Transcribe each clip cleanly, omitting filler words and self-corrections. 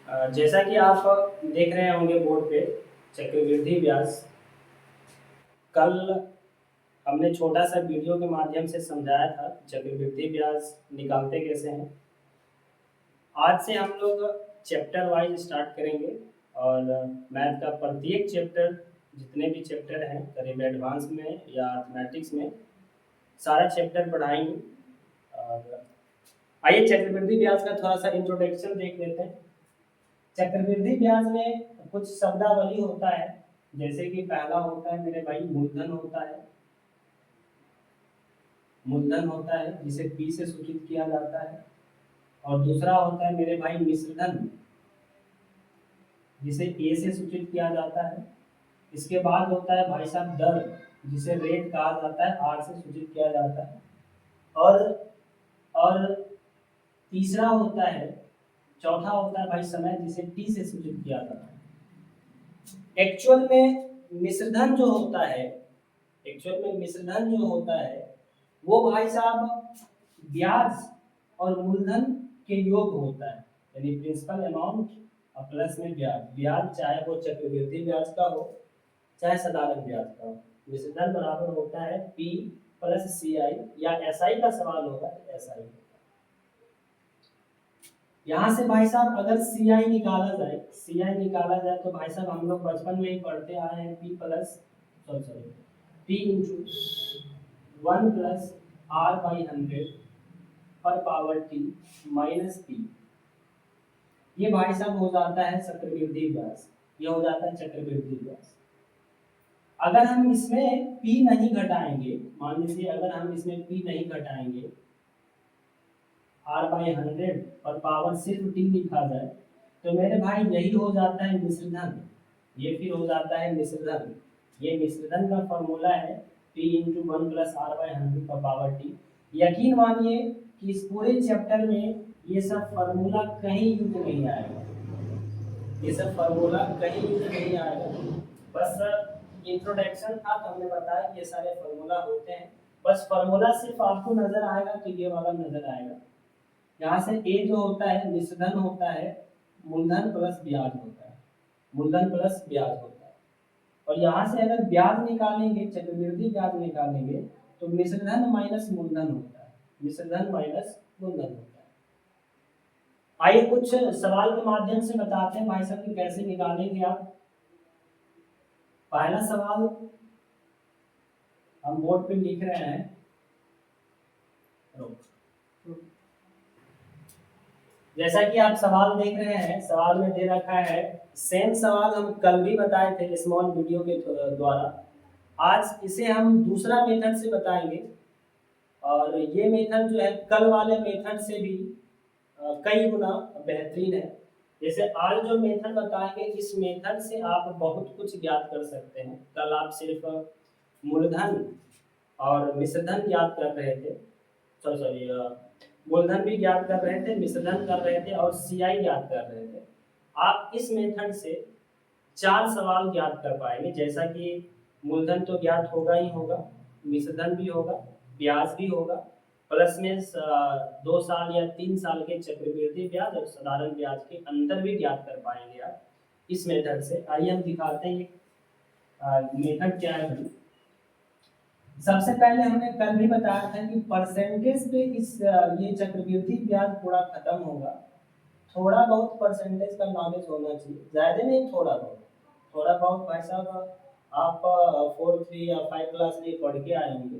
जैसा कि आप देख रहे होंगे बोर्ड पे चक्रवृद्धि ब्याज। कल हमने छोटा सा वीडियो के माध्यम से समझाया था चक्रवृद्धि ब्याज निकालते कैसे हैं। आज से हम लोग चैप्टर वाइज स्टार्ट करेंगे और मैथ का प्रत्येक चैप्टर, जितने भी चैप्टर हैं करीब एडवांस में या मैथमेटिक्स में, सारा चैप्टर पढ़ाएंगे। और आइए चक्रवृद्धि ब्याज का थोड़ा सा इंट्रोडक्शन देख लेते हैं। चक्रवृद्धि ब्याज में कुछ शब्दावली होता है, जैसे कि पहला होता है मेरे भाई मूलधन होता है। मूलधन होता है जिसे पी से सूचित किया जाता है। और दूसरा होता है मेरे भाई मिश्रधन, जिसे ए से सूचित किया जाता है। इसके बाद होता है भाई साहब दर, जिसे रेट कहा जाता है, आर से सूचित किया जाता है। और और तीसरा होता है, चौथा होता है भाई समय, जिसे टी से सूचित किया जाता है। एक्चुअल में मिश्रधन जो होता है, एक्चुअल में मिश्रधन जो होता है वो भाई साहब ब्याज और मूलधन के योग होता है, यानी प्रिंसिपल अमाउंट और प्लस में ब्याज। ब्याज चाहे वो चक्रवृद्धि ब्याज का हो चाहे साधारण ब्याज का हो, मिश्रधन बराबर होता है पी प्लस सी आई, या एस आई का सवाल होगा तो एस आई। यहाँ से भाई साहब अगर सी आई निकाला जाए, सी आई निकाला जाए तो भाई साहब हम लोग बचपन में ही पढ़ते आए हैं P plus sorry P into 1 + r/100 पर पावर टी माइनस पी। ये भाई साहब हो जाता है चक्रवृद्धि ब्याज, ये हो जाता है चक्रवृद्धि ब्याज। अगर हम इसमें पी नहीं घटाएंगे, मान लीजिए अगर हम इसमें पी नहीं घटाएंगे, r/100 और पावर सिर्फ टी लिखा जाए, तो मेरे भाई यही हो जाता है मिश्रधन। ये फिर हो जाता है मिश्रधन। ये मिश्रधन का फॉर्मूला है p इंटू 1 + r/100 का पावर टी। यकीन मानिए कि इस पूरे चैप्टर में ये सब फॉर्मूला कहीं यूज नहीं आएगा, ये सब फॉर्मूला कहीं यूज नहीं आएगा। बस इंट्रोडक्शन था तो हमने बताया कि ये सारे फॉर्मूला होते हैं। बस फॉर्मूला सिर्फ आपको नजर आएगा तो ये वाला नजर आएगा। यहाँ से ए जो होता है मिश्रधन होता है मूलधन प्लस ब्याज होता है, मूलधन प्लस ब्याज होता है। और यहाँ से अगर ब्याज निकालेंगे, चक्रवृद्धि ब्याज निकालेंगे, तो मिश्रधन माइनस मूलधन होता है, मिश्रधन माइनस मूलधन होता है। आइए कुछ सवाल के माध्यम से बताते हैं भाई साहब कि कैसे निकालेंगे आप। पहला सवाल हम बोर्ड पे लिख रहे हैं। जैसा कि आप सवाल देख रहे हैं, सवाल में दे रखा है, सेम सवाल हम कल भी बताए थे स्मॉल वीडियो के द्वारा। आज इसे हम दूसरा मेथड से बताएंगे, और ये मेथड जो है कल वाले मेथड से भी कई गुना बेहतरीन है। जैसे आज जो मेथड बताएंगे, इस मेथड से आप बहुत कुछ ज्ञात कर सकते हैं। कल आप सिर्फ मूलधन और मिश्रधन ज्ञात कर रहे थे, सॉरी मूलधन भी ज्ञात कर रहे थे, मिश्रधन कर रहे थे और सीआई ज्ञात कर रहे थे। आप इस मेथड से 4 सवाल ज्ञात कर पाएंगे, जैसा कि मूलधन तो ज्ञात होगा ही होगा, मिश्रधन भी होगा, ब्याज भी होगा, प्लस में 2 साल या 3 साल के चक्रवृद्धि ब्याज और साधारण ब्याज के अंतर भी ज्ञात कर पाएंगे आप इस मेथड से। आइए हम दिखाते हैं मेथड क्या है। सबसे पहले हमने कल भी बताया था कि परसेंटेज पे ये चक्रवृद्धि ब्याज पूरा खत्म होगा। थोड़ा बहुत परसेंटेज का नॉलेज होना चाहिए, ज्यादा नहीं, थोड़ा बहुत। थोड़ा बहुत भाई साहब आप 4, 3 या 5 क्लास में पढ़ के आए होंगे।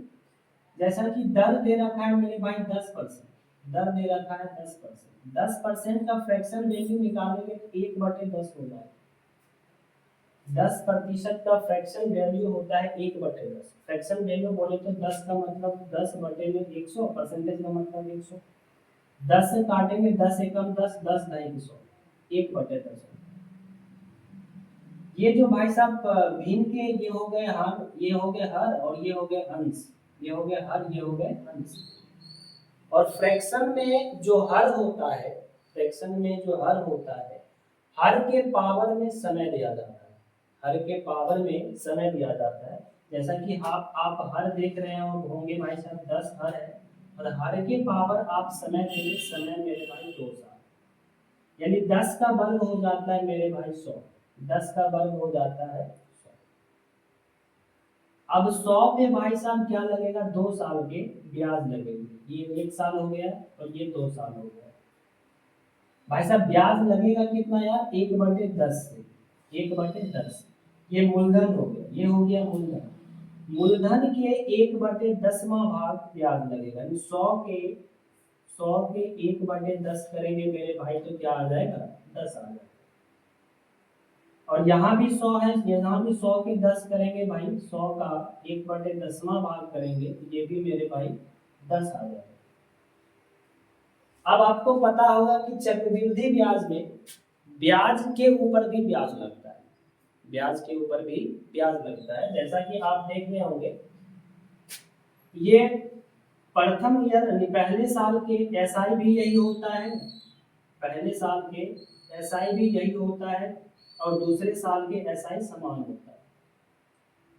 जैसा कि दर दे रखा है मेरे भाई 10%, दर दे रखा है 10%। 10% का फ्रैक्शन वैल्यू निकालेंगे तो 1/10 हो जाएगा। 10% का फ्रैक्शन वैल्यू होता है 1/10। फ्रैक्शन वैल्यू बोले तो 10 का मतलब 10/100, परसेंटेज का मतलब 100। 10 से काटेंगे 10 एकम 10, 10 ढाई 100, 1/10। ये जो भाई साहब भिन्न के ये हो गए हर, ये हो गए हर, और ये हो गए अंश, ये हो गए हर, ये हो गए अंश। और फ्रैक्शन में जो हर होता है, फ्रैक्शन में जो हर होता है, हर के पावर में समय दिया जाता है, हर के पावर में समय दिया जाता है। जैसा कि आप हर देख रहे होंगे भाई साहब 10 हर है, और हर के पावर आप समय देंगे, समय मेरे भाई 2 साल। यानी 10 का वर्ग हो जाता है मेरे भाई 100। 10 का वर्ग हो जाता है 100। अब 100 पे भाई साहब क्या लगेगा, 2 साल के ब्याज लगेंगे। ये 1 साल हो गया और ये 2 साल हो गया। भाई साहब ब्याज लगेगा कितना यार, 1/10 से 1/10। ये मूलधन हो गया, ये हो गया मूलधन। मूलधन के 1/10वां भाग ब्याज लगेगा, यानी 100 के 1/10 करेंगे मेरे भाई तो क्या आ जाएगा, 10 आ जाएगा। और यहाँ भी 100 है, यहाँ भी 100 के 10 करेंगे भाई, 100 का 1/10वां भाग करेंगे तो ये भी मेरे भाई 10 आ जाएगा। अब आपको पता होगा कि चक्रवृद्धि ब्याज में ब्याज के ऊपर भी ब्याज लगता है, ब्याज के ऊपर भी ब्याज लगता है। जैसा कि आप देख रहे होंगे, ये प्रथम ईयर यानी पहले साल के एसआई भी यही होता है, पहले साल के एसआई भी यही होता है, और दूसरे साल के एसआई समान होता है।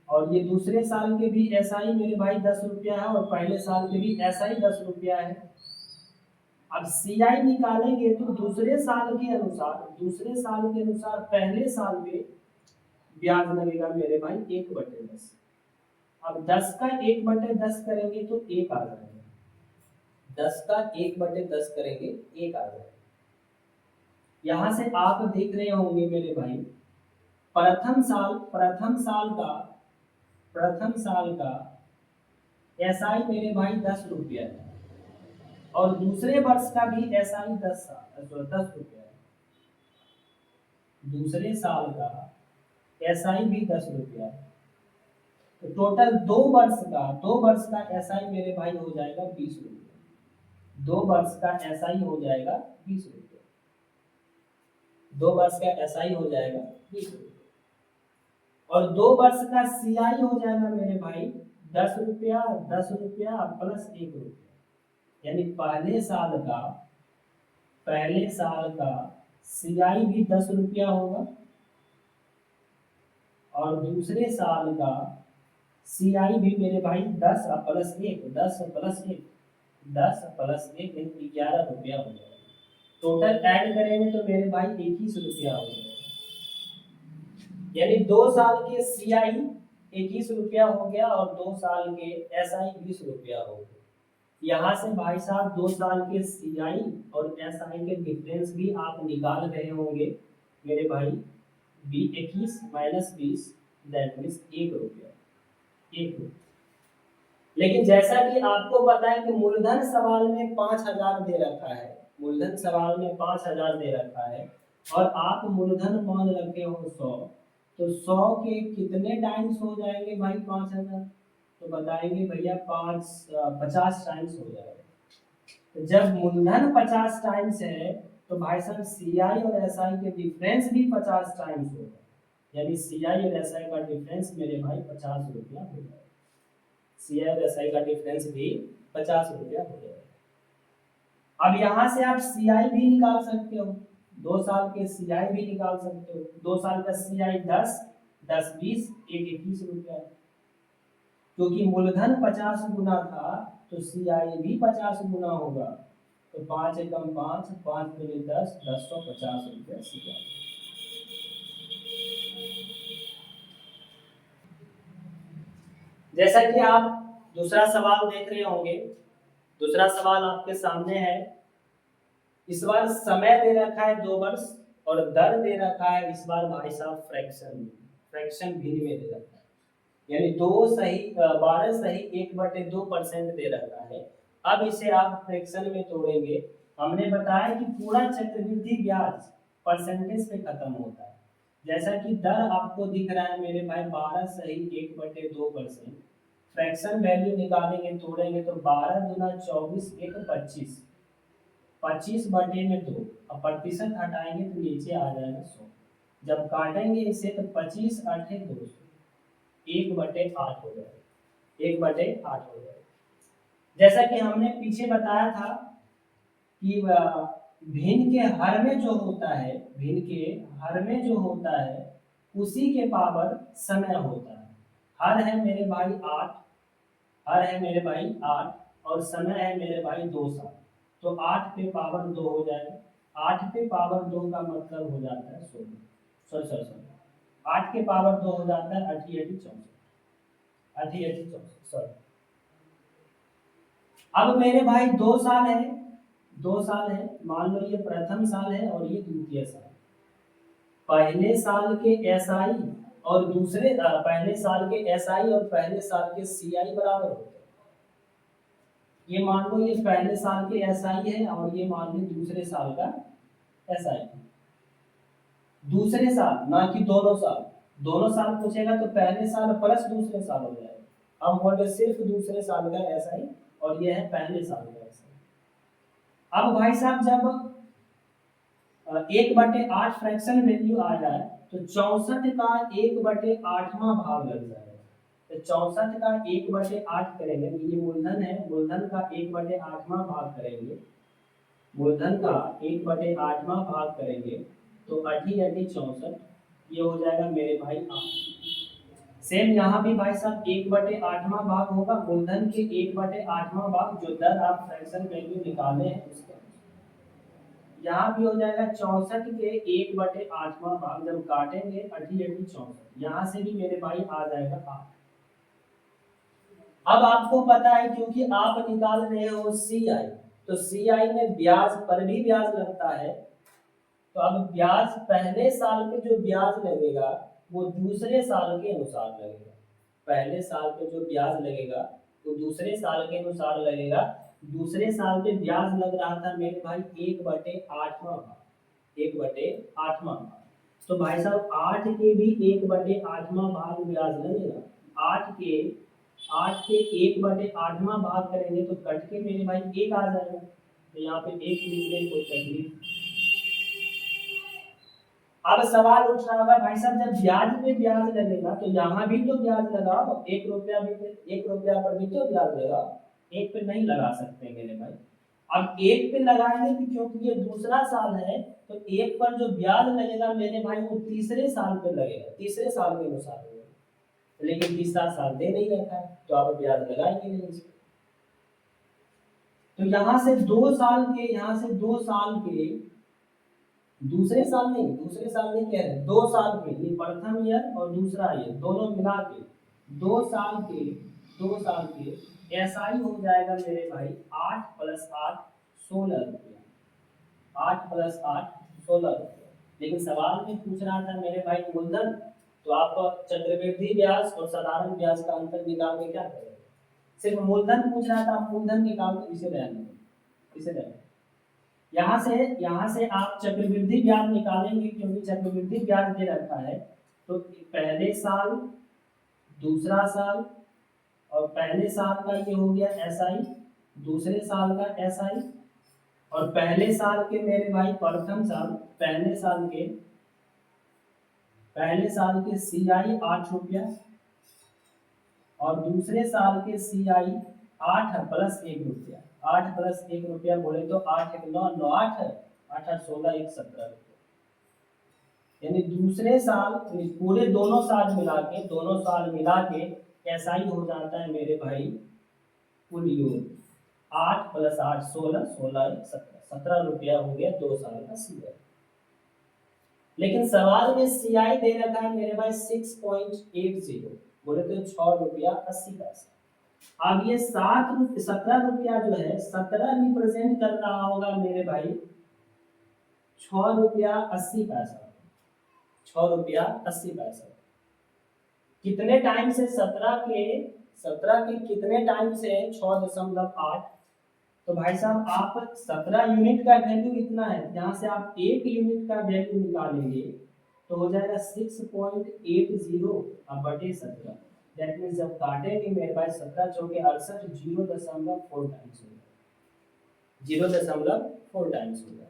और ये दूसरे साल के भी एसआई मेरे भाई 10 रुपया है, और पहले साल के भी एसआई 10 रुपया है। अब सीआई निकालेंगे तो दूसरे साल के अनुसार, दूसरे साल के अनुसार पहले साल में ब्याज लगेगा मेरे भाई 1/10। अब 10 का 1/10 करेंगे तो 1 आ जाएगा, 10 का 1/10 करेंगे 1 आ जाएगा। यहां से आप देख रहे होंगे मेरे भाई, प्रथम साल का एसआई मेरे भाई 10 रुपया है, और दूसरे वर्ष का भी एसआई 10 रुपया है। दूसरे साल का एसआई भी 10 रुपया है। तो टोटल 2 वर्ष का एसआई मेरे भाई हो जाएगा 20 रुपया। 2 वर्ष का एसआई हो जाएगा 20 रुपया। 2 वर्ष का एसआई हो जाएगा 20 रुपया। और 2 वर्ष का सीआई हो जाएगा मेरे भाई 10 रुपया, 10 रुपया प्लस 1 रुपया। यानी पहले साल का सीआई भी 10 रुपया होगा, और दूसरे साल का सीआई भी मेरे भाई 10 + 1, 10 + 1 यानी 11 रुपया हो जाएगा। टोटल ऐड करेंगे तो मेरे भाई 21 रुपया हो जाएगा। यानी 2 साल के सीआई 21 रुपया हो गया, और 2 साल के एसआई 20 रुपया हो गया। यहाँ से भाई साहब 2 साल के सीआई और एसआई के डिफरेंस भी आप निकाल रहे होंगे मेरे भाई, 21 - 20 दैट मीन्स 1 रुपया, 1 रुपया। लेकिन जैसा कि आपको पता है कि मूलधन सवाल में 5000 दे रखा है, मूलधन सवाल में 5000 दे रखा है, और आप मूलधन मान रखे हो 100, तो 100 के कितने टाइम्स हो जाएंगे भाई 5000, तो बताएंगे भैया 50 टाइम्स हो जाएगा। तो जब मूलधन 50 टाइम्स है तो भाई साहब सीआई और एसआई के डिफरेंस भी 50 टाइम्स होगा, यानी सीआई और एसआई का डिफरेंस मेरे भाई 50 रुपया हो जाएगा। सीआई और एसआई का डिफरेंस भी 50 रुपया हो जाएगा। अब यहाँ से आप सीआई भी निकाल सकते हो, 2 साल के सीआई भी निकाल सकते हो। 2 साल का सीआई 10, 10 20 1 21 रुपया, क्योंकि मूलधन 50 गुना था तो सीआई भी 50 गुना होगा। तो 5 एकम 5, 5 दूनी 10, 1050 रुपया सीआई। जैसा कि आप दूसरा सवाल देख रहे होंगे, दूसरा सवाल आपके सामने है। इस बार समय दे रखा है 2 वर्ष, और दर दे रखा है इस बार भाई साहब फ्रैक्शन भिन्न में दे रखा है, यानी 12 सही 1/2% दे रखा है। अब इसे आप फ्रैक्शन में तोड़ेंगे। हमने बताया कि पूरा चक्रवृद्धि ब्याज परसेंटेज पे खत्म होता है। जैसा कि दर आपको दिख रहा है मेरे भाई 12 सही 1/2%। फ्रैक्शन वैल्यू निकालेंगे, तोड़ेंगे तो 12 दूना 24 1 25, 25/2। अब प्रतिशत हटाएंगे तो नीचे आ जाएगा 100। जब काटेंगे इसे तो 25 8 200, 1/8 हो जाएगा, 1/8 हो जाएगा। जैसा कि हमने पीछे बताया था कि भिन्न के हर में जो होता है, भिन्न के हर में जो होता है उसी के पावर समय होता है। हर है मेरे भाई 8, हर है मेरे भाई 8, और समय है मेरे भाई 2 साल, तो 8 पे पावर 2 हो जाएगा। 8 पे पावर 2 का मतलब हो जाता है 16, सॉरी सॉरी सॉरी, 8 के पावर 2 हो जाता है 8 8 64, 8 8 64 सॉरी। अब मेरे भाई 2 साल है, 2 साल है, मान लो ये प्रथम साल है और ये द्वितीय साल। पहले साल के एसआई और दूसरे पहले साल के एसआई और पहले साल के सीआई बराबर होते हैं। ये मान लो ये पहले साल के एसआई है और ये मान लो दूसरे साल का एसआई। दूसरे साल ना कि दोनों साल, दोनों साल पूछेगा तो पहले साल प्लस दूसरे साल हो जाएगा। हम बोले सिर्फ दूसरे साल का एसआई और ये है पहले साल का एसआई। अब भाई साहब जब 1/8 फ्रैक्शन वैल्यू आ जाए तो 64 का 1/8वां भाग लग जाएगा। तो 64 का 1/8 करेंगे, ये मूलधन है, मूलधन का 1/8वां भाग करेंगे, मूलधन का 1/8वां भाग करेंगे तो 8 8 64, ये हो जाएगा मेरे भाई 8। सेम यहाँ भी भाई साहब 1/8वां भाग होगा, मूलधन के 1/8वां भाग जो दर आप फ्रैक्शन वैल्यू निकाले हैं उसके। यहाँ भी हो जाएगा 64 के 1/8वां भाग, जब काटेंगे 8 8 64, यहाँ से भी मेरे भाई आ जाएगा 8। अब आपको पता है क्योंकि आप निकाल रहे हो सीआई, तो सीआई में ब्याज पर भी ब्याज लगता है। तो अब ब्याज पहले साल पे जो ब्याज लगेगा वो दूसरे साल के अनुसार लगेगा। पहले साल पे जो ब्याज लगेगा वो दूसरे साल के अनुसार लगेगा। दूसरे साल पे ब्याज लग रहा था मेरे भाई 1/8वां भाग, 1/8वां भाग। तो भाई साहब 8 के भी 1/8वां भाग ब्याज लगेगा। 8 के 1/8वां भाग करेंगे तो कट के मेरे भाई 1 आ जाएगा। तो यहाँ पे 1 लिखने को तकलीफ। अब सवाल उठ रहा होगा भाई साहब जब ब्याज पे ब्याज लगेगा तो यहाँ भी तो ब्याज लगाओ, 1 रुपया भी, 1 रुपया पर भी तो ब्याज लगाओ, 1 पे नहीं लगा सकते मेरे भाई। अब 1 पे लगाएंगे कि क्योंकि ये दूसरा साल है तो 1 पर जो ब्याज लगेगा मेरे भाई वो तीसरे साल पे लगेगा, तीसरे साल के अनुसार लगेगा। लेकिन तीसरा साल दे नहीं रखा है तो आप ब्याज लगाएंगे नहीं इसको। तो यहाँ से 2 साल के, यहाँ से 2 साल के, दूसरे साल नहीं, दूसरे साल नहीं कह रहे, 2 साल के, ये प्रथम ईयर और दूसरा ईयर दोनों मिला के 2 साल के, 2 साल के एसआई हो जाएगा मेरे भाई 8 + 8 16 रुपया, 8 + 8 16 रुपया। लेकिन सवाल में पूछ रहा था मेरे भाई मूलधन, तो आप चक्रवृद्धि ब्याज और साधारण ब्याज का अंतर निकाल के क्या करेंगे? सिर्फ मूलधन पूछ रहा था, आप मूलधन निकाल के इसे रहने दो, इसे रहने। यहाँ से आप चक्रवृद्धि ब्याज निकालेंगे क्योंकि चक्रवृद्धि ब्याज दे रखा है। तो पहले साल, दूसरा साल और पहले साल का ये हो गया एसआई, दूसरे साल का एसआई और पहले साल के मेरे भाई प्रथम साल, पहले साल के सीआई 8 रुपया और दूसरे साल के सीआई 8 + 1 रुपया, 8 + 1 रुपया बोले तो 8 1 9 9 8 8 8 16 1 17 रुपया। यानी दूसरे साल पूरे दोनों साल मिला के, दोनों साल मिला के ऐसा ही हो जाता है मेरे भाई कुल योग 8 + 8 16 16 1 17 17 रुपया हो गया 2 साल का सीआई। लेकिन सवाल में सीआई दे रखा है मेरे भाई 6.80, बोले तो 6 रुपया 80 पैसा। अब ये 17 रुपया जो है 17 रिप्रेजेंट कर रहा होगा मेरे भाई 6 रुपया 80 पैसा, 6 रुपया 80 पैसा। कितने टाइम से 17 के कितने टाइम से 6.8? तो भाई साहब आप 17 यूनिट का वैल्यू इतना है, यहाँ से आप 1 यूनिट का वैल्यू निकालेंगे तो हो जाएगा 6.80 अब बटे 17। दैट मीन्स जब काटेंगे मेरे भाई 17 चौके 68, 0.4 टाइम्स होगा, 0.4 टाइम्स होगा।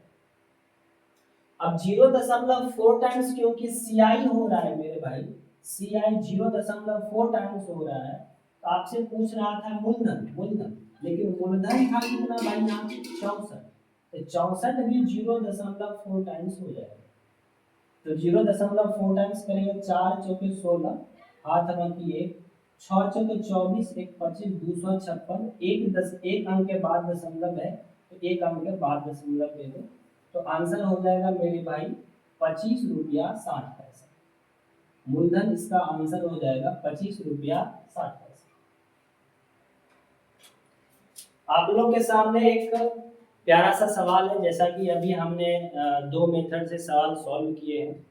अब 0.4 टाइम्स क्योंकि सीआई हो रहा है मेरे भाई, सीआई 0.4 टाइम्स हो रहा है। तो आपसे पूछ रहा था मूलधन, लेकिन मूलधन था कितना भाई यहाँ 64, तो 64 भी 0.4 टाइम्स हो जाएगा। तो 0.4 टाइम्स करेंगे 4 चौके 16, हाथ बाकी 1, 6 चौके 24, 1 25, 256, 1 अंक के बाद दशमलव है तो 1 अंक के बाद दशमलव दे दो तो आंसर हो जाएगा मेरे भाई 25 रुपया 60 पैसा। मूलधन इसका आंसर हो जाएगा 25 रुपया 60 पैसा। आप लोग के सामने एक प्यारा सा सवाल है, जैसा कि अभी हमने दो मेथड से सवाल सॉल्व किए हैं।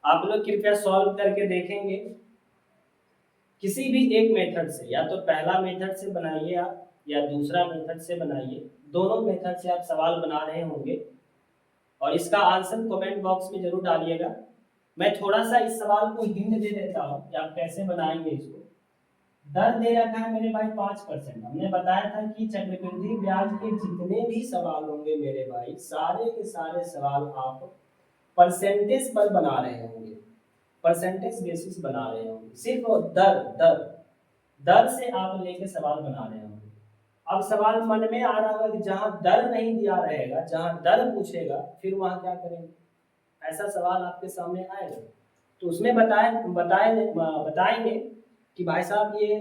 आप लोग कृपया सॉल्व करके देखेंगे। किसी भी एक मेथड से, या तो पहला मेथड से बनाइए आप या दूसरा मेथड से बनाइए, दोनों मेथड से आप सवाल बना रहे होंगे और इसका आंसर कमेंट बॉक्स में जरूर डालिएगा। मैं थोड़ा सा इस सवाल को हिंट दे देता हूँ कि आप कैसे बनाएंगे इसको। दर दे रखा है मेरे भाई 5%। हमने बताया था कि चक्रवृद्धि ब्याज के जितने भी सवाल होंगे मेरे भाई, सारे के सारे सवाल आप परसेंटेज पर बना रहे होंगे, परसेंटेज बेसिस बना रहे होंगे। सिर्फ दर दर दर से आप लेके सवाल बना रहे होंगे। अब सवाल मन में आ रहा होगा कि जहां दर नहीं दिया रहेगा, जहां दर पूछेगा, फिर वहां क्या करेंगे? ऐसा सवाल आपके सामने आएगा तो उसमें बताएंगे कि भाई साहब ये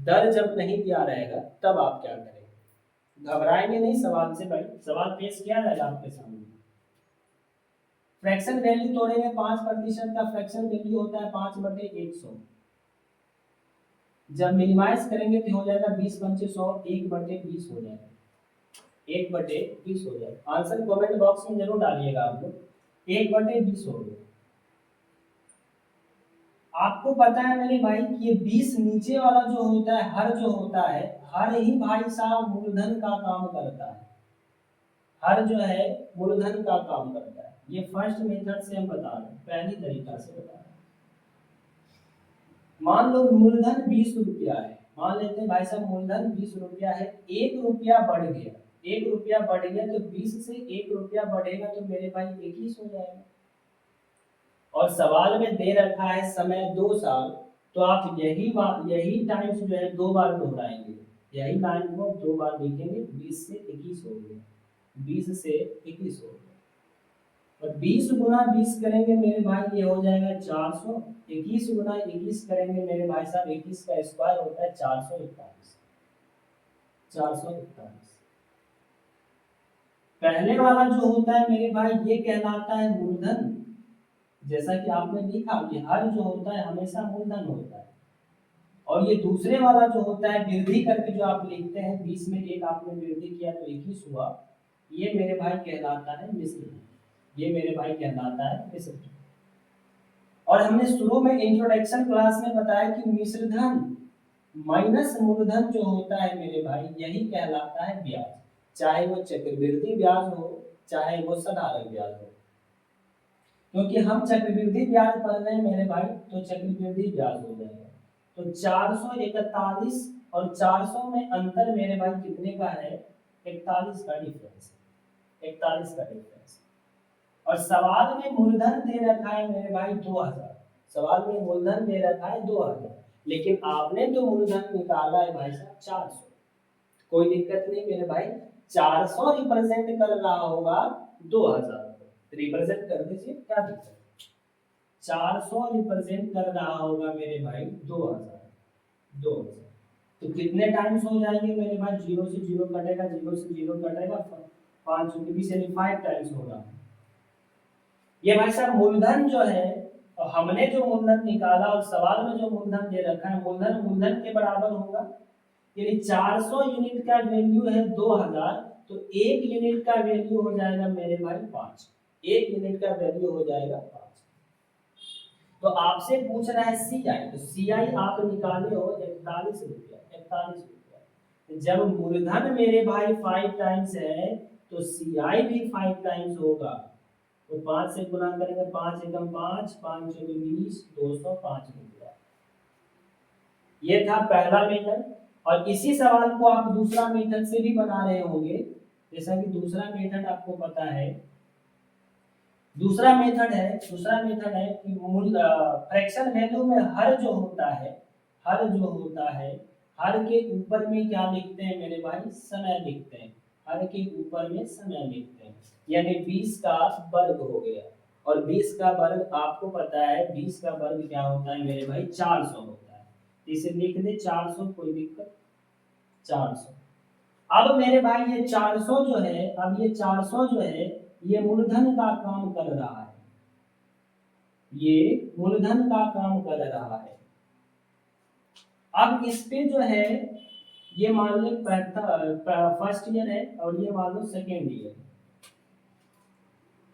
दर जब नहीं दिया रहेगा तब आप क्या करेंगे। घबराएंगे नहीं सवाल से भाई, सवाल पेश किया जाएगा आपके सामने। फ्रैक्शन वैल्यू तोड़ेंगे, 5% का फ्रैक्शन वैल्यू होता है 5/100। जब मिनिमाइज करेंगे तो हो जाएगा 20/100, 1/20 हो जाएगा, 1/20 हो जाएगा। आंसर कमेंट बॉक्स में जरूर डालिएगा आप लोग, 1/20 हो गया। आपको पता है मेरे भाई कि ये 20 नीचे वाला जो होता है, हर जो होता है, हर ही भाई साहब मूलधन का काम करता है। हर जो है मूलधन का काम करता है। ये फर्स्ट मेथड से हम बता रहे हैं, पहली तरीका से बता रहे हैं। मान लो मूलधन 20 रुपया है, मान लेते हैं भाई साहब मूलधन 20 रुपया है, 1 रुपया बढ़ गया, 1 रुपया बढ़ गया तो 20 से 1 रुपया बढ़ेगा तो मेरे भाई 21 हो जाएगा। और सवाल में दे रखा है समय 2 साल, तो आप यही टाइम्स जो है 2 बार दोहराएंगे, यही लाइन को 2 बार लिखेंगे। 20 से 21 हो गया, 20 से 21 हो गया। और 20 गुना 20 करेंगे मेरे भाई, ये हो जाएगा 400। 21 गुना 21 करेंगे मेरे भाई साहब, 21 का स्क्वायर होता है 441। 441 पहले वाला जो होता है मेरे भाई ये कहलाता है मूलधन। जैसा कि आपने लिखा कि हर जो होता है हमेशा मूलधन होता है। और ये दूसरे वाला जो होता है वृद्धि करके जो आप लिखते हैं, 20 में 1 आपने वृद्धि किया तो 21 हुआ, ये मेरे भाई कहलाता है मिश्र। ये मेरे भाई कहलाता है मिश्र। और हमने शुरू में इंट्रोडक्शन क्लास में बताया कि मिश्र धन माइनस मूलधन जो होता है मेरे भाई, यही कहलाता है ब्याज। चाहे वो चक्रवृद्धि ब्याज हो, चाहे वो साधारण ब्याज हो। क्योंकि हम चक्रवृद्धि ब्याज पढ़ रहे हैं मेरे भाई, तो चक्रवृद्धि ब्याज हो जाएगा। तो 441 और 400 में अंतर मेरे भाई कितने का है? 41 का डिफरेंस, 41 का डिफरेंस। और सवाल में मूलधन दे रखा है मेरे भाई 2000, सवाल में मूलधन दे रखा है 2000, लेकिन आपने तो मूलधन निकाला है भाई साहब 400। कोई दिक्कत नहीं मेरे भाई, 400 रिप्रेजेंट कर रहा होगा 2000, रिप्रेजेंट कर दीजिए, क्या दिक्कत है। 400 रिप्रेजेंट कर रहा होगा मेरे भाई 2000। तो कितने टाइम्स हो जाएंगे मेरे भाई? 0 से 0 कटेगा, 0 से 0 कटेगा, 5 यानी 5 टाइम्स होगा। ये भाई साहब मूलधन जो है, तो हमने जो मूलधन निकाला और सवाल में जो मूलधन दे रखा है, मूलधन मूलधन के बराबर होगा। यानी 400 यूनिट का वैल्यू है 2000, तो 1 यूनिट का वैल्यू हो जाएगा मेरे भाई 5। 1 यूनिट का वैल्यू हो जाएगा 5। तो आपसे पूछ रहा है सीआई, तो सीआई आप निकाले हो 41 रुपया, 41 रुपया। जब मूलधन मेरे भाई 5 टाइम्स है तो सीआई भी 5 टाइम्स होगा। तो 5 से गुना करेंगे, 5 एकम 5, 5 चौके 20, 205 रुपया। ये था पहला मेथड। और इसी सवाल को आप दूसरा मेथड से भी बना रहे होंगे। जैसा कि दूसरा मेथड आपको पता है, दूसरा मेथड है कि फ्रैक्शन वैल्यू में हर जो होता है, हर के ऊपर में क्या लिखते हैं मेरे भाई? समय लिखते हैं। हर के ऊपर में समय लिखते हैं, यानी 20 का वर्ग हो गया। और 20 का वर्ग आपको पता है, 20 का वर्ग क्या होता है मेरे भाई? 400 होता है। इसे लिख दे 400, कोई दिक्कत? 400। अब मेरे भाई ये 400 जो है, अब ये 400 जो है ये मूलधन का काम कर रहा है, ये मूलधन का काम कर रहा है। अब इस पे जो है ये मान लो फर्स्ट ईयर है और ये मान लो सेकेंड ईयर।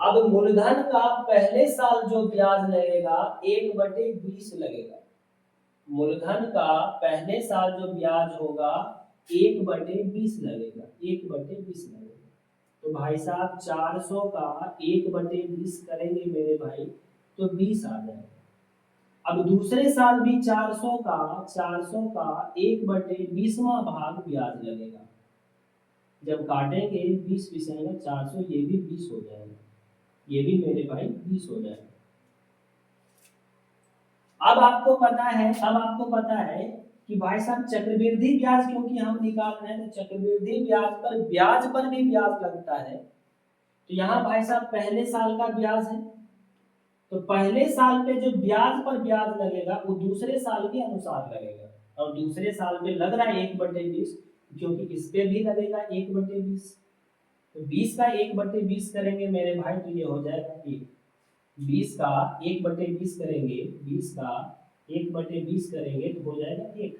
अब मूलधन का पहले साल जो ब्याज लगेगा 1/20 लगेगा। मूलधन का पहले साल जो ब्याज होगा 1/20 लगेगा, 1/20 लगेगा। तो भाई साहब 400 का 1/20 करेंगे मेरे भाई तो 20 आ जाएगा। अब दूसरे साल भी 400 का 1/20वां भाग ब्याज लगेगा। जब काटेंगे 20 पिसेगा 400, ये भी 20 हो जाएगा, ये भी मेरे भाई 20 हो जाएगा। अब आपको पता है कि भाई साहब चक्रवृद्धि ब्याज क्योंकि हम निकाल रहे हैं, तो चक्रवृद्धि ब्याज पर भी ब्याज लगता है। तो यहाँ भाई साहब पहले साल का ब्याज है, तो पहले साल पे जो ब्याज पर ब्याज लगेगा वो दूसरे साल के अनुसार लगेगा। और दूसरे साल पे लग रहा है 1/20, क्योंकि इस पे भी लगेगा 1/20। तो 20 का 1/20 करेंगे मेरे भाई तो ये हो जाएगा 1। 20 का 1/20 करेंगे, 20 का 1/20 करेंगे तो हो जाएगा 1।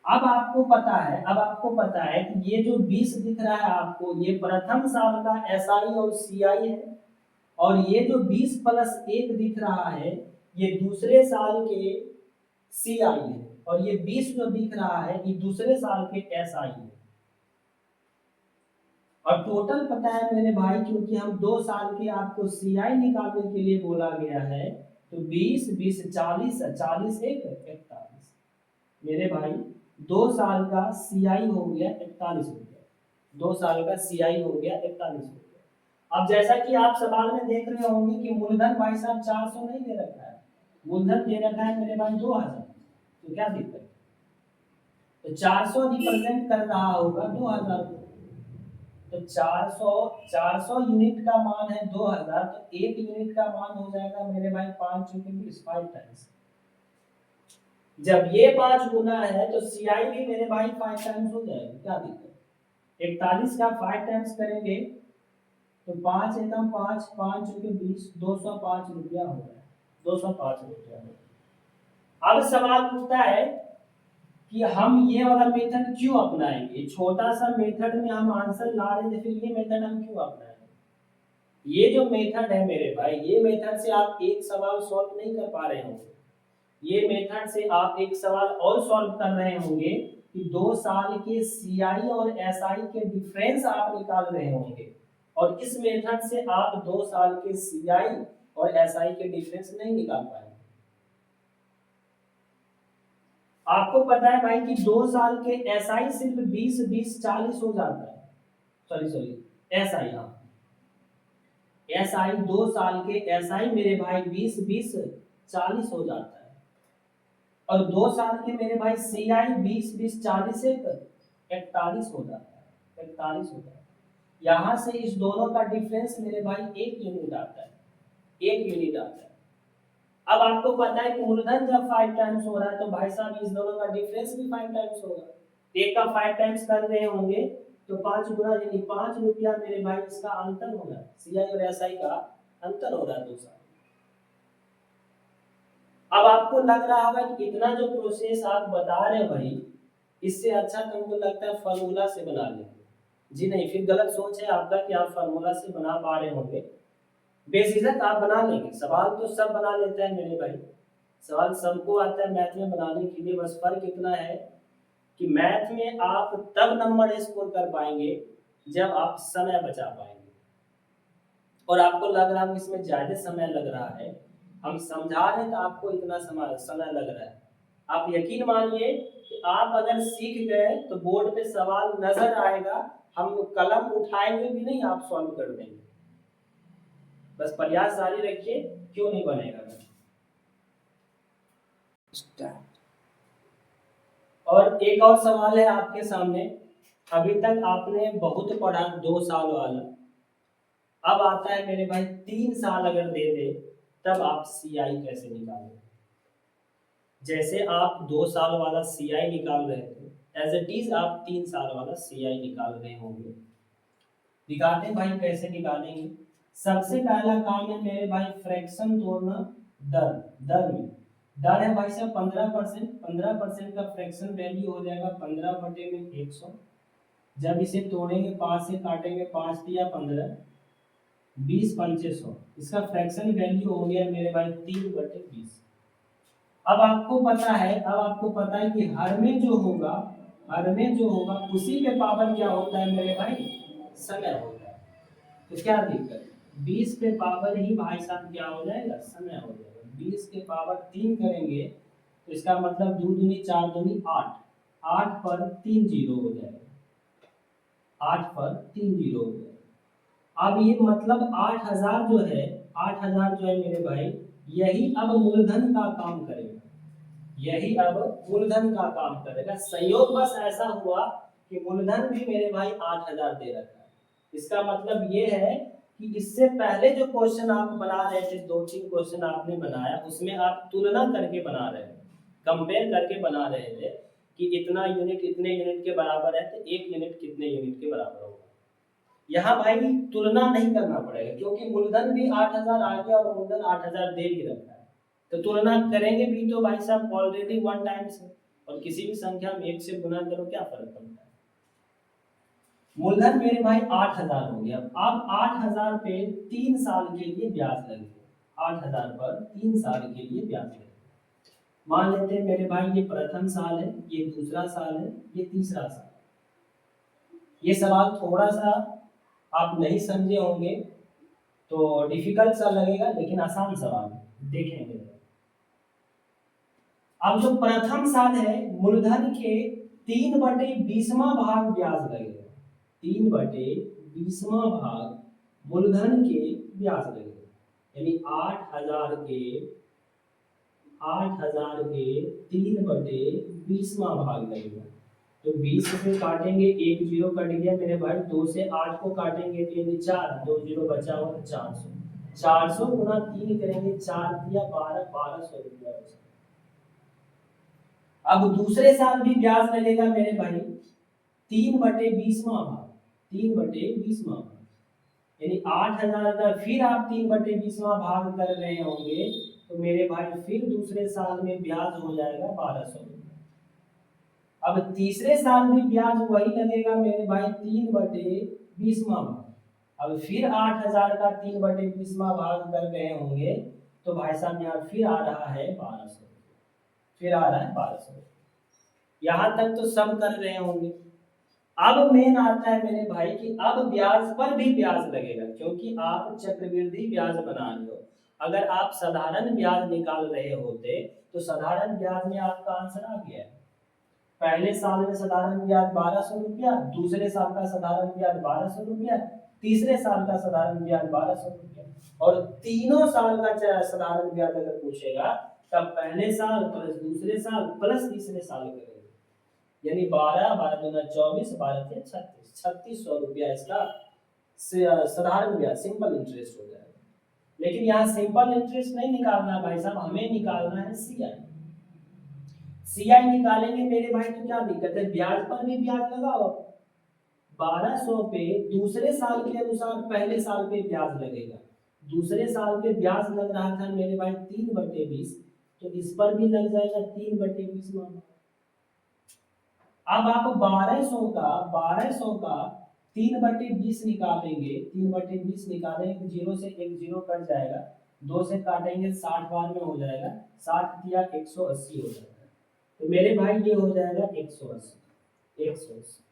अब आपको पता है कि ये जो 20 दिख रहा है आपको, ये प्रथम साल का एसआई और सीआई है, और ये जो 20 + 1 दिख रहा है ये दूसरे साल के सीआई है, और ये 20 जो दिख रहा है ये दूसरे साल के एसआई है। और टोटल पता है मेरे भाई, क्योंकि हम 2 साल के आपको सीआई निकालने के लिए बोला गया है, तो 20 20 40 40 1 41 मेरे भाई 2 साल का सीआई हो गया 41 हो गया, 2 साल का सीआई हो गया 41 हो गया। अब जैसा कि आप सवाल में देख रहे होंगे कि मूलधन भाई साहब 400 नहीं दे रखा है, मूलधन दे रखा है मेरे भाई 2000। तो क्या दिक्कत है, तो 400 रिप्रेजेंट कर रहा होगा 2000 को। तो 400 यूनिट का मान है 2000, तो 1 यूनिट का मान हो जाएगा मेरे भाई 5 × 5 टाइम्स। जब ये 5 गुना है तो सीआई भी मेरे भाई 5 टाइम्स हो जाएगा, क्या दिक्कत। 41 का 5 टाइम्स करेंगे तो 5 एकदम 5 5 × 20 205 रुपया हो रहा है, 205 रुपया। अब सवाल पूछता है कि हम ये वाला मेथड क्यों अपनाएंगे, छोटा सा मेथड में हम आंसर ला रहे हैं, फिर ये मेथड हम क्यों अपनाएंगे। ये जो मेथड है मेरे भाई, ये मेथड से आप एक सवाल सॉल्व नहीं कर पा रहे होंगे, ये मेथड से आप एक सवाल और सॉल्व कर रहे होंगे कि 2 साल के सीआई और एसआई के डिफरेंस आप निकाल रहे होंगे, और इस मेथड से आप 2 साल के सीआई और एसआई के डिफरेंस नहीं निकाल पाएंगे। आपको पता है भाई कि 2 साल के एसआई सिर्फ 20 20 40 हो जाता है, सॉरी एसआई, हाँ एसआई 2 साल के एसआई मेरे भाई 20 20 40 हो जाता है, और 2 साल के मेरे भाई सीआई 20 20 40 से 41 हो जाता है, 41 हो जाता है। यहाँ से इस दोनों का डिफरेंस मेरे भाई 1 यूनिट आता है, 1 यूनिट आता है। अब आपको पता है कि मूलधन जब 5 टाइम्स हो रहा है तो भाई साहब इस दोनों का डिफरेंस भी 5 टाइम्स होगा। एक का 5 टाइम्स कर रहे होंगे तो 5 गुना यानी 5 रुपया मेरे भाई इसका अंतर हो रहा है, सीआई और एसआई का अंतर हो रहा है 2 साल। अब आपको लग रहा होगा कि इतना जो प्रोसेस आप बता रहे हो भाई, इससे अच्छा तो हमको लगता है फार्मूला से बना लेंगे। जी नहीं, फिर गलत सोच है आपका कि आप फार्मूला से बना पा रहे होंगे। बेझिझक आप बना लेंगे, सवाल तो सब बना लेते हैं मेरे भाई, सवाल सबको आता है मैथ में बनाने के लिए। बस फर्क इतना है कि मैथ में आप तब नंबर स्कोर कर पाएंगे जब आप समय बचा पाएंगे, और आपको लग रहा है इसमें ज्यादा समय लग रहा है, हम समझा रहे हैं तो आपको इतना समय लग रहा है। आप यकीन मानिए कि आप अगर सीख गए तो बोर्ड पे सवाल नजर आएगा, हम कलम उठाएंगे भी नहीं, आप सॉल्व कर देंगे। बस प्रयास जारी रखिए, क्यों नहीं बनेगा। और एक और सवाल है आपके सामने, अभी तक आपने बहुत पढ़ा 2 साल वाला, अब आता है मेरे भाई 3 साल अगर दे दे तब आप सीआई कैसे निकालेंगे। जैसे आप 2 साल वाला सीआई निकाल रहे थे, एज इट इज आप 3 साल वाला सीआई निकाल रहे होंगे। दिखाते हैं भाई कैसे निकालेंगे। सबसे पहला काम है मेरे भाई फ्रैक्शन तोड़ना दर। दर में दर है भाई साहब 15%। 15% का फ्रैक्शन वैल्यू हो जाएगा 15/100। जब इसे तोड़ेंगे 5 से काटेंगे 5 या 15, 20/500। इसका फ्रैक्शन वैल्यू हो गया मेरे भाई 3/20। अब आपको पता है, कि हर में जो होगा, उसी के पावर क्या होता है मेरे भाई, समय होता है। तो क्या दिक्कत है, 20 पे पावर ही भाई साहब क्या हो जाएगा, समय हो जाएगा। 20 के पावर 3 करेंगे तो इसका मतलब 2 दूनी 4 दूनी 8, 8 पर 3 जीरो हो जाएगा, 8 पर 3 जीरो हो जाएगा। अब ये मतलब 8000 जो है, 8000 जो है मेरे भाई, यही अब मूलधन का काम करेगा, यही अब मूलधन का काम करेगा। संयोग बस ऐसा हुआ कि मूलधन भी मेरे भाई 8000 दे रखा है। इसका मतलब ये है कि इससे पहले जो क्वेश्चन आप बना रहे थे, 2-3 क्वेश्चन आपने बनाया, उसमें आप तुलना करके बना रहे थे, कंपेयर करके बना रहे थे कि इतना यूनिट इतने यूनिट के बराबर है तो 1 यूनिट कितने यूनिट के बराबर होगा। यहाँ भाई तुलना नहीं करना पड़ेगा, क्योंकि मूलधन भी 8000 आ गया और मूलधन 8000 दे भी रखा है। तो तुलना करेंगे भी तो भाई साहब ऑलरेडी 1 टाइम्स है, और किसी भी संख्या में 1 से गुना करो क्या फर्क पड़ता है। मूलधन मेरे भाई 8000 हो गया। अब 8000 पे 3 साल के लिए ब्याज लगेगा। 8000 पर 3 साल के लिए ब्याज लगेगा। मान लेते हैं मेरे भाई ये प्रथम साल है, ये दूसरा साल है, ये तीसरा साल। ये सवाल थोड़ा सा आप नहीं समझे होंगे तो डिफिकल्ट सा लगेगा, लेकिन आसान सवाल देखेंगे। अब जो प्रथम साल है, मूलधन के 3/20वां भाग ब्याज लगेगा। 3/20वां भाग मूलधन के ब्याज लगेगा, यानी 8000 के 3/20वां भाग लगेगा। तो 20 से काटेंगे, 1 जीरो कट गया मेरे भाई, 2 से 8 को काटेंगे तो यानी 4, 2 जीरो बचा हुआ 400। 400 गुना 3 करेंगे, 4 दिया 12, 1200 रुपया। अब दूसरे साल भी ब्याज लगेगा मेरे भाई 3/20वां भाग, 3/20वां भाग, यानी 8000 का फिर आप 3/20वां भाग कर रहे होंगे तो मेरे भाई फिर दूसरे साल में ब्याज हो जाएगा 1200 रुपया। अब तीसरे साल भी ब्याज वही लगेगा मेरे भाई 3/20वां भाग। अब फिर 8000 का 3/20वां भाग कर रहे होंगे तो भाई साहब यहाँ फिर आ रहा है 1200, फिर आ रहा है 1200। यहाँ तक तो सब कर रहे होंगे। अब मेन आता है मेरे भाई कि अब ब्याज पर भी ब्याज लगेगा, क्योंकि आप चक्रवृद्धि ब्याज बना रहे हो। अगर आप साधारण ब्याज निकाल रहे होते तो साधारण ब्याज में आपका आंसर आ गया है। पहले साल में साधारण ब्याज 1200 रुपया, दूसरे साल का साधारण ब्याज 1200 रुपया, तीसरे साल का साधारण ब्याज 1200 रुपया, और तीनों साल का साधारण ब्याज अगर पूछेगा तब पहले साल प्लस दूसरे साल प्लस तीसरे साल करेंगे, यानी 12, 12 दूना 24, 12 से 36, 3600 रुपया इसका साधारण ब्याज सिंपल इंटरेस्ट हो जाएगा। लेकिन यहाँ सिंपल इंटरेस्ट नहीं निकालना भाई साहब, हमें निकालना है सीआई। सीआई निकालेंगे मेरे भाई तो क्या दिक्कत है, ब्याज पर भी ब्याज लगाओ। 1200 पे दूसरे साल के अनुसार पहले साल पे ब्याज लगेगा। दूसरे साल पे ब्याज लग रहा था मेरे भाई 3/20, तो इस पर भी लग जाएगा 3/20। अब आप 1200 का 3/20 निकालेंगे, 3/20 निकालेंगे तो 0 से 1 जीरो कट जाएगा, 2 से काटेंगे 60 बार में हो जाएगा, 60 दिया 180 हो जाएगा। तो मेरे भाई ये हो जाएगा 180।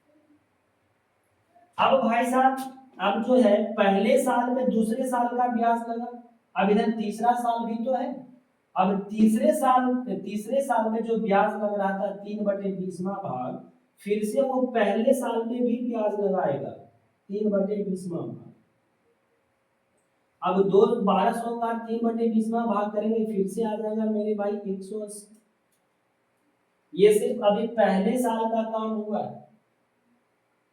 अब भाई साहब, अब जो है पहले साल में दूसरे साल का ब्याज लगा, अब इधर तीसरा साल भी तो है। अब तीसरे साल में जो ब्याज लग रहा था 3/20वां भाग, फिर से वो पहले साल में भी ब्याज लगाएगा 3/20वां भाग। अब 1200 का 3/20वां भाग करेंगे, फिर से आ जाएगा मेरे भाई 180। ये सिर्फ अभी पहले साल का काम हुआ है,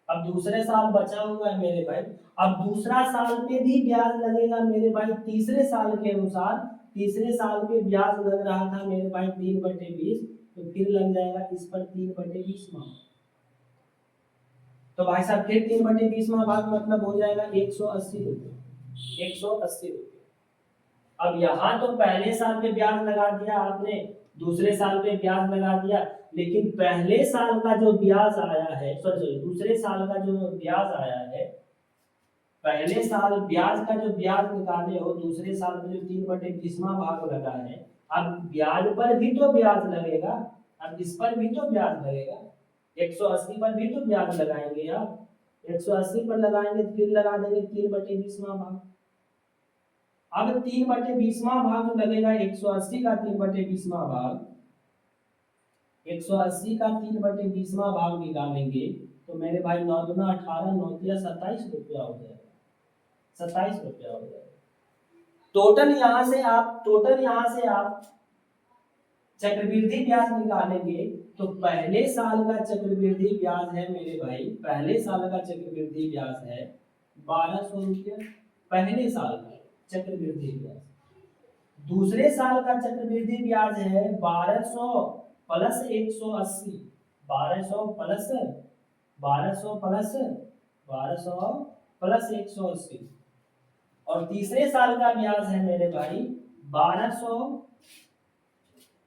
अब दूसरे साल बचा हुआ है मेरे भाई। अब दूसरा साल पे भी ब्याज लगेगा मेरे भाई तीसरे साल के अनुसार। तीसरे साल पे ब्याज लग रहा था मेरे भाई 3/20, तो फिर लग जाएगा इस पर 3/20। तो भाई साहब फिर 3/20वां भाग मतलब हो जाएगा 180 रुपये, 180 रुपये। अब यहाँ तो पहले साल पे ब्याज लगा दिया आपने, दूसरे साल पे ब्याज लगा दिया, लेकिन पहले साल का जो ब्याज आया है, सॉरी दूसरे साल का जो ब्याज आया है, पहले साल ब्याज का जो ब्याज निकाले हो, दूसरे साल में जो 3/20वां भाग लगा है, अब ब्याज पर भी तो ब्याज लगेगा, अब इस पर भी तो ब्याज लगेगा, 180 पर भी तो ब्याज लगाएंगे आप, 180 पर लगाएंगे फिर लगा देंगे 3/20वां भाग। अब 3/20वां भाग जो लगेगा 180 का 3/20वां भाग, 180 का 3/20वां भाग निकालेंगे तो मेरे भाई 9 दूना 18, 9 तिया 27 रुपया हो जाएगा, 27 रुपया हो जाएगा। टोटल यहाँ से आप चक्रवृद्धि ब्याज निकालेंगे तो पहले साल का चक्रवृद्धि ब्याज है मेरे भाई, पहले साल का चक्रवृद्धि ब्याज है 1200 रुपया, पहले साल का चक्रवृद्धि ब्याज। दूसरे साल का चक्रवृद्धि ब्याज है 1200 प्लस 180, 1200 प्लस 1200 प्लस 1200 प्लस 180, और तीसरे साल का ब्याज है मेरे भाई 1200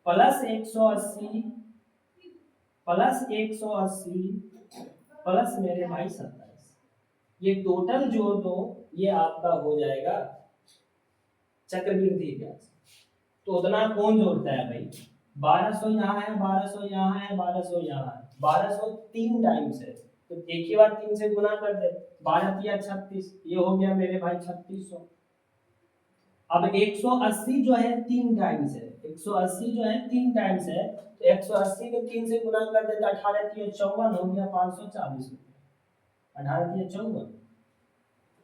प्लस 180 प्लस 180 प्लस मेरे भाई 27। ये टोटल जोड़ दो, ये आपका हो जाएगा चक्रवृद्धि ब्याज। तो उतना कौन जोड़ता है भाई, 1200 यहाँ है, 1200 यहाँ है, 1200 यहाँ है, 1200 3 टाइम्स है, तो एक ही बार 3 से गुना कर दे, 12 तिया 36, ये हो गया मेरे भाई 3600। अब 180 जो है 3 टाइम्स है, 180 जो है 3 टाइम्स है, तो 180 को 3 से गुना कर देता, 18 तिया 54 हो गया 540 रुपये, 18 तिया 54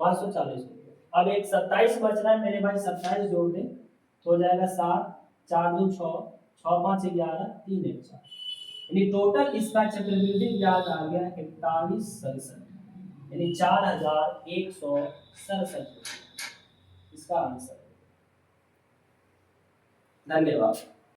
540 रुपये। अब एक 27 बच रहा है मेरे भाई, 27 जोड़ दे तो हो जाएगा 7, 4 2 6, 6 5 11, 3 1 4, यानी टोटल इसका चक्रवृद्धि ब्याज आ गया 4167, यानी 4167 इसका आंसर। धन्यवाद।